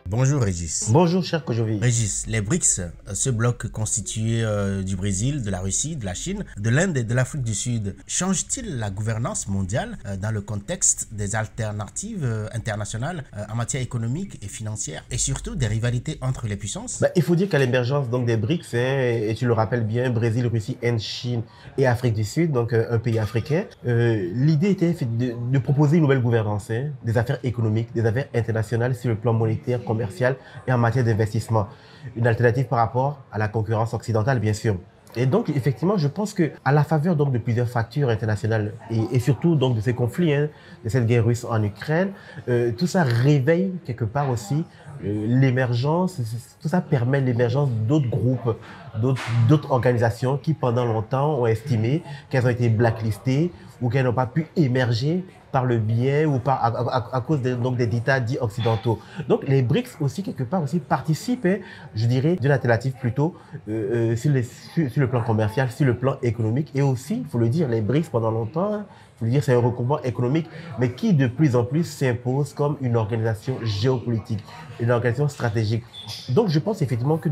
Bonjour Régis. Bonjour cher Kojovi. Régis, les BRICS, ce bloc constitué du Brésil, de la Russie, de la Chine, de l'Inde et de l'Afrique du Sud, change-t-il la gouvernance mondiale dans le contexte des alternatives internationales en matière économique et financière et surtout des rivalités entre les puissances? Il faut dire qu'à l'émergence des BRICS, et tu le rappelles bien, Brésil, Russie, Inde, Chine et Afrique du Sud, donc un pays africain, l'idée était de proposer une nouvelle gouvernance des affaires économiques, des affaires internationales sur le plan monétaire, commercial et en matière d'investissement. Une alternative par rapport à la concurrence occidentale, bien sûr. Et donc, effectivement, je pense qu'à la faveur donc, de plusieurs fractures internationales et surtout donc, de ces conflits, de cette guerre russe en Ukraine, tout ça réveille quelque part aussi l'émergence, tout ça permet l'émergence d'autres groupes, d'autres organisations qui pendant longtemps ont estimé qu'elles ont été blacklistées ou qu'elles n'ont pas pu émerger par le biais ou à cause donc des États dits occidentaux. Donc les BRICS aussi quelque part aussi participent, je dirais, d'une alternative plutôt sur le plan commercial, sur le plan économique et aussi, il faut le dire, les BRICS pendant longtemps, il faut le dire, c'est un regroupement économique, mais qui de plus en plus s'impose comme une organisation géopolitique, une organisation stratégique. Donc je pense effectivement que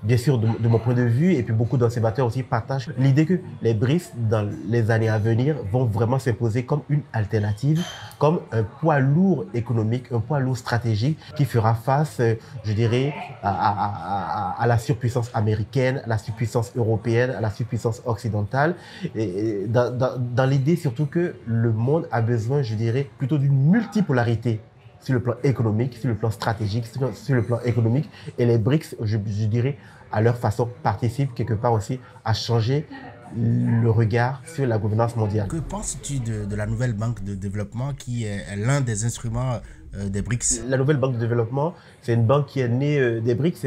bien sûr de mon point de vue, et puis beaucoup d'observateurs aussi partagent l'idée que les BRICS dans les années à venir vont vraiment s'imposer comme une alternative, comme un poids lourd économique, un poids lourd stratégique qui fera face, je dirais, à la surpuissance américaine, à la surpuissance européenne, à la surpuissance occidentale, et dans l'idée surtout que le monde a besoin, je dirais, plutôt d'une multipolarité sur le plan économique, sur le plan stratégique, sur le plan économique. Et les BRICS, je dirais, à leur façon, participent quelque part aussi à changer le regard sur la gouvernance mondiale. Que penses-tu de la nouvelle banque de développement qui est l'un des instruments des BRICS? La nouvelle banque de développement, c'est une banque qui est née des BRICS,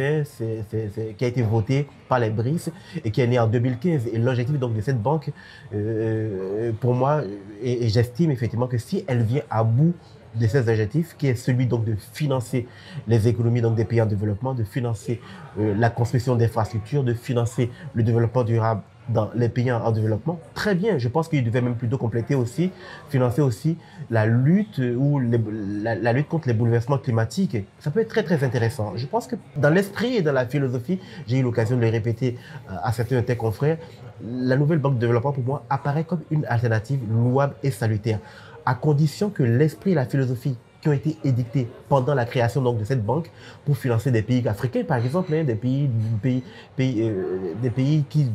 qui a été votée par les BRICS et qui est née en 2015. Et l'objectif donc de cette banque, pour moi, et j'estime effectivement que si elle vient à bout de ces objectifs, qui est celui donc de financer les économies donc des pays en développement, de financer la construction d'infrastructures, de financer le développement durable dans les pays en développement. Très bien, je pense qu'il devait même plutôt compléter aussi, financer aussi la lutte la lutte contre les bouleversements climatiques. Ça peut être très très intéressant. Je pense que dans l'esprit et dans la philosophie, j'ai eu l'occasion de le répéter à certains de tes confrères, la nouvelle banque de développement pour moi apparaît comme une alternative louable et salutaire, à condition que l'esprit et la philosophie qui ont été édictés pendant la création donc, de cette banque pour financer des pays africains, par exemple, des pays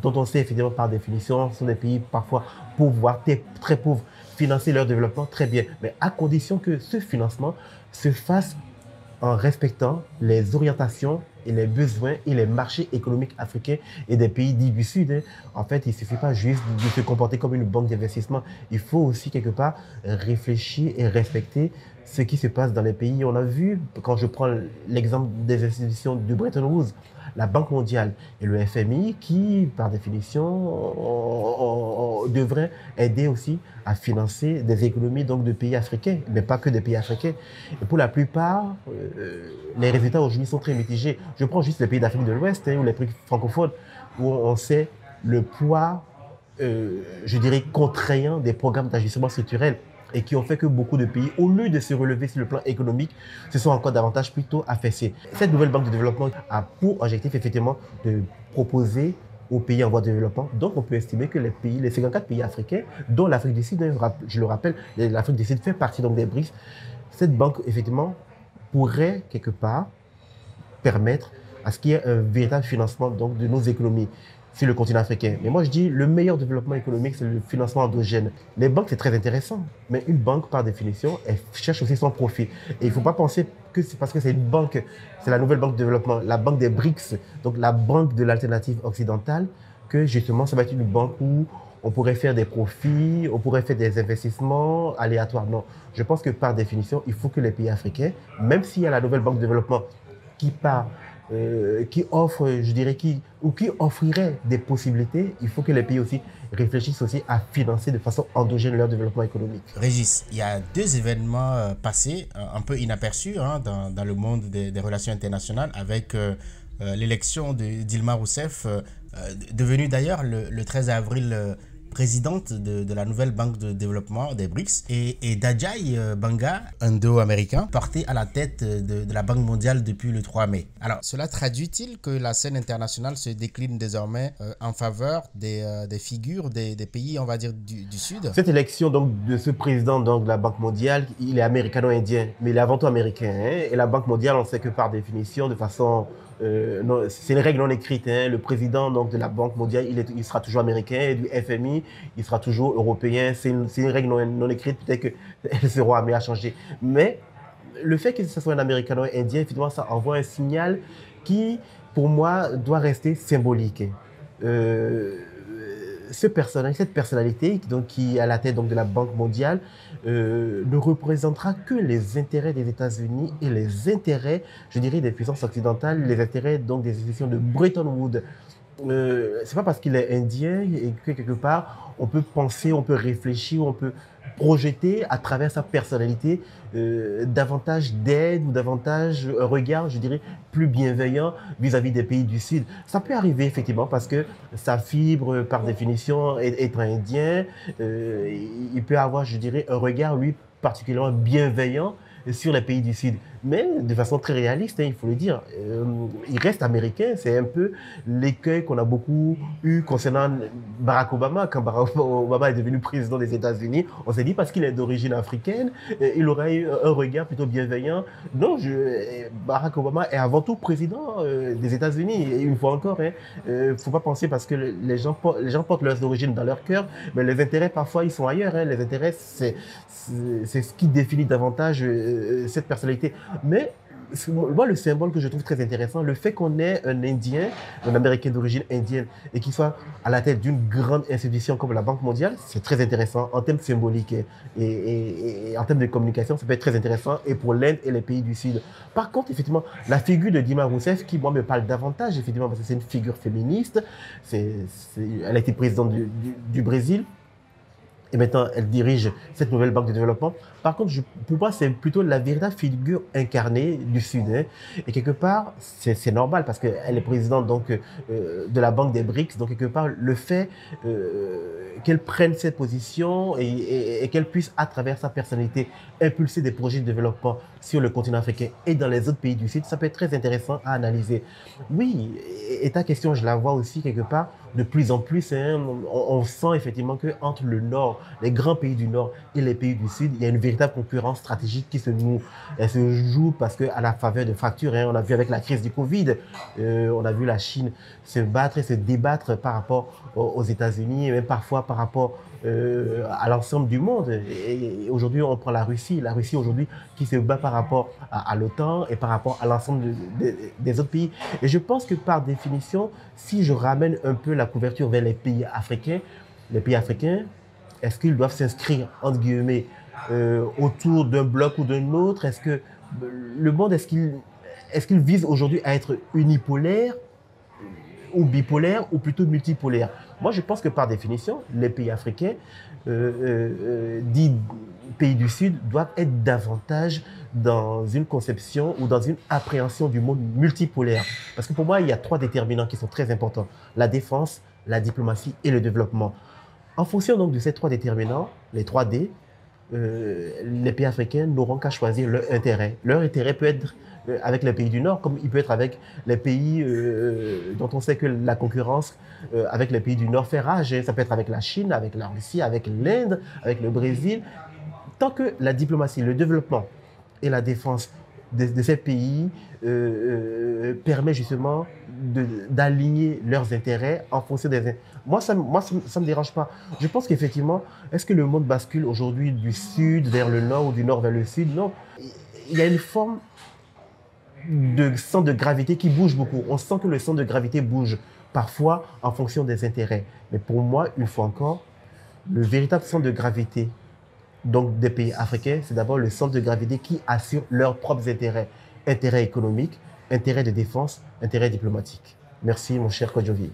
dont on sait effectivement par définition sont des pays parfois pauvres, voire très pauvres, financer leur développement, très bien. Mais à condition que ce financement se fasse en respectant les orientations et les besoins et les marchés économiques africains et des pays dits du Sud. En fait, il ne suffit pas juste de se comporter comme une banque d'investissement. Il faut aussi quelque part réfléchir et respecter ce qui se passe dans les pays. On a vu, quand je prends l'exemple des institutions de Bretton Woods, la Banque mondiale et le FMI qui, par définition, devraient aider aussi à financer des économies donc, de pays africains, mais pas que des pays africains. Et pour la plupart, les résultats aujourd'hui sont très mitigés. Je prends juste les pays d'Afrique de l'Ouest ou les pays francophones où on sait le poids, je dirais, contraignant des programmes d'ajustement structurel et qui ont fait que beaucoup de pays, au lieu de se relever sur le plan économique, se sont encore davantage plutôt affaissés. Cette nouvelle banque de développement a pour objectif effectivement de proposer aux pays en voie de développement. Donc on peut estimer que les 54 pays africains, dont l'Afrique du Sud, je le rappelle, l'Afrique du Sud fait partie donc des BRICS, cette banque effectivement pourrait quelque part permettre à ce qu'il y ait un véritable financement donc, de nos économies sur le continent africain. Mais moi, je dis le meilleur développement économique, c'est le financement endogène. Les banques, c'est très intéressant. Mais une banque, par définition, elle cherche aussi son profit. Et il ne faut pas penser que c'est parce que c'est une banque, c'est la nouvelle banque de développement, la banque des BRICS, donc la banque de l'alternative occidentale, que justement, ça va être une banque où on pourrait faire des profits, on pourrait faire des investissements aléatoires. Non, je pense que par définition, il faut que les pays africains, même s'il y a la nouvelle banque de développement qui offre, je dirais, qui offrirait des possibilités, il faut que les pays aussi réfléchissent aussi à financer de façon endogène leur développement économique. Régis, il y a deux événements passés, un peu inaperçus dans le monde des relations internationales, avec l'élection de Dilma Rousseff, devenue d'ailleurs le 13 avril présidente de la nouvelle banque de développement des BRICS, et Dajai Banga, indo-américain, porté à la tête de la Banque mondiale depuis le 3 mai. Alors, cela traduit-il que la scène internationale se décline désormais en faveur des figures des pays, on va dire, du Sud? Cette élection donc, de ce président donc, de la Banque mondiale, il est américano-indien, mais il est avant tout américain. Hein, et la Banque mondiale, on sait que par définition, de façon... c'est une règle non écrite. Hein, le président donc, de la Banque mondiale, il sera toujours américain, et du FMI, il sera toujours européen. C'est une règle non écrite, peut-être qu'elle sera amenée à changer. Mais le fait que ce soit un américano-indien, effectivement, ça envoie un signal qui, pour moi, doit rester symbolique. Cette personnalité donc, qui est à la tête donc, de la Banque mondiale ne représentera que les intérêts des États-Unis et les intérêts, je dirais, des puissances occidentales, les intérêts donc, des institutions de Bretton Woods. C'est pas parce qu'il est indien et que quelque part on peut penser, on peut réfléchir, on peut projeter à travers sa personnalité davantage d'aide ou davantage un regard, je dirais, plus bienveillant vis-à-vis des pays du Sud. Ça peut arriver effectivement parce que sa fibre, par définition, être indien, il peut avoir, je dirais, un regard, lui, particulièrement bienveillant sur les pays du Sud. Mais de façon très réaliste, hein, il faut le dire, il reste américain. C'est un peu l'écueil qu'on a beaucoup eu concernant Barack Obama. Quand Barack Obama est devenu président des États-Unis, on s'est dit parce qu'il est d'origine africaine, il aurait eu un regard plutôt bienveillant. Non, Barack Obama est avant tout président des États-Unis. Et une fois encore, il ne faut pas penser parce que les gens portent leurs origines dans leur cœur, mais les intérêts, parfois, ils sont ailleurs. Hein. Les intérêts, c'est ce qui définit davantage cette personnalité. Mais moi, le symbole que je trouve très intéressant, le fait qu'on ait un Indien, un Américain d'origine indienne, et qu'il soit à la tête d'une grande institution comme la Banque mondiale, c'est très intéressant en termes symboliques et en termes de communication, ça peut être très intéressant et pour l'Inde et les pays du Sud. Par contre, effectivement, la figure de Dilma Rousseff, qui moi me parle davantage, effectivement, parce que c'est une figure féministe, elle a été présidente du Brésil. Et maintenant, elle dirige cette nouvelle banque de développement. Par contre, pour moi, c'est plutôt la véritable figure incarnée du Sud. Hein. Et quelque part, c'est normal parce qu'elle est présidente donc, de la banque des BRICS. Donc, quelque part, le fait qu'elle prenne cette position et qu'elle puisse, à travers sa personnalité, impulser des projets de développement sur le continent africain et dans les autres pays du Sud, ça peut être très intéressant à analyser. Oui, et ta question, je la vois aussi quelque part de plus en plus. Hein, on sent effectivement qu'entre le Nord, les grands pays du Nord et les pays du Sud, il y a une véritable concurrence stratégique qui se noue. Elle se joue parce qu'à la faveur de fractures, hein, on a vu avec la crise du Covid, on a vu la Chine se battre et se débattre par rapport aux États-Unis et même parfois par rapport à l'ensemble du monde. Et aujourd'hui, on prend la Russie aujourd'hui qui se bat par rapport à l'OTAN et par rapport à l'ensemble des autres pays. Et je pense que par définition, si je ramène un peu la couverture vers les pays africains, est-ce qu'ils doivent s'inscrire, entre guillemets, autour d'un bloc ou d'un autre? Est-ce que le monde, est-ce qu'il vise aujourd'hui à être unipolaire ou bipolaire ou plutôt multipolaire? Moi, je pense que par définition, les pays africains, dits pays du Sud, doivent être davantage dans une conception ou dans une appréhension du monde multipolaire. Parce que pour moi, il y a 3 déterminants qui sont très importants. La défense, la diplomatie et le développement. En fonction donc de ces 3 déterminants, les 3 D, les pays africains n'auront qu'à choisir leur intérêt. Leur intérêt peut être avec les pays du Nord, comme il peut être avec les pays dont on sait que la concurrence avec les pays du Nord fait rage. Ça peut être avec la Chine, avec la Russie, avec l'Inde, avec le Brésil. Tant que la diplomatie, le développement et la défense de ces pays permet justement d'aligner leurs intérêts en fonction des... Moi, ça me dérange pas. Je pense qu'effectivement, est-ce que le monde bascule aujourd'hui du sud vers le nord ou du nord vers le sud? Non. Il y a une forme de centre de gravité qui bouge beaucoup. On sent que le centre de gravité bouge parfois en fonction des intérêts. Mais pour moi, une fois encore, le véritable centre de gravité donc des pays africains, c'est d'abord le centre de gravité qui assure leurs propres intérêts. Intérêts économiques, intérêts de défense, intérêts diplomatiques. Merci mon cher Kodjovi.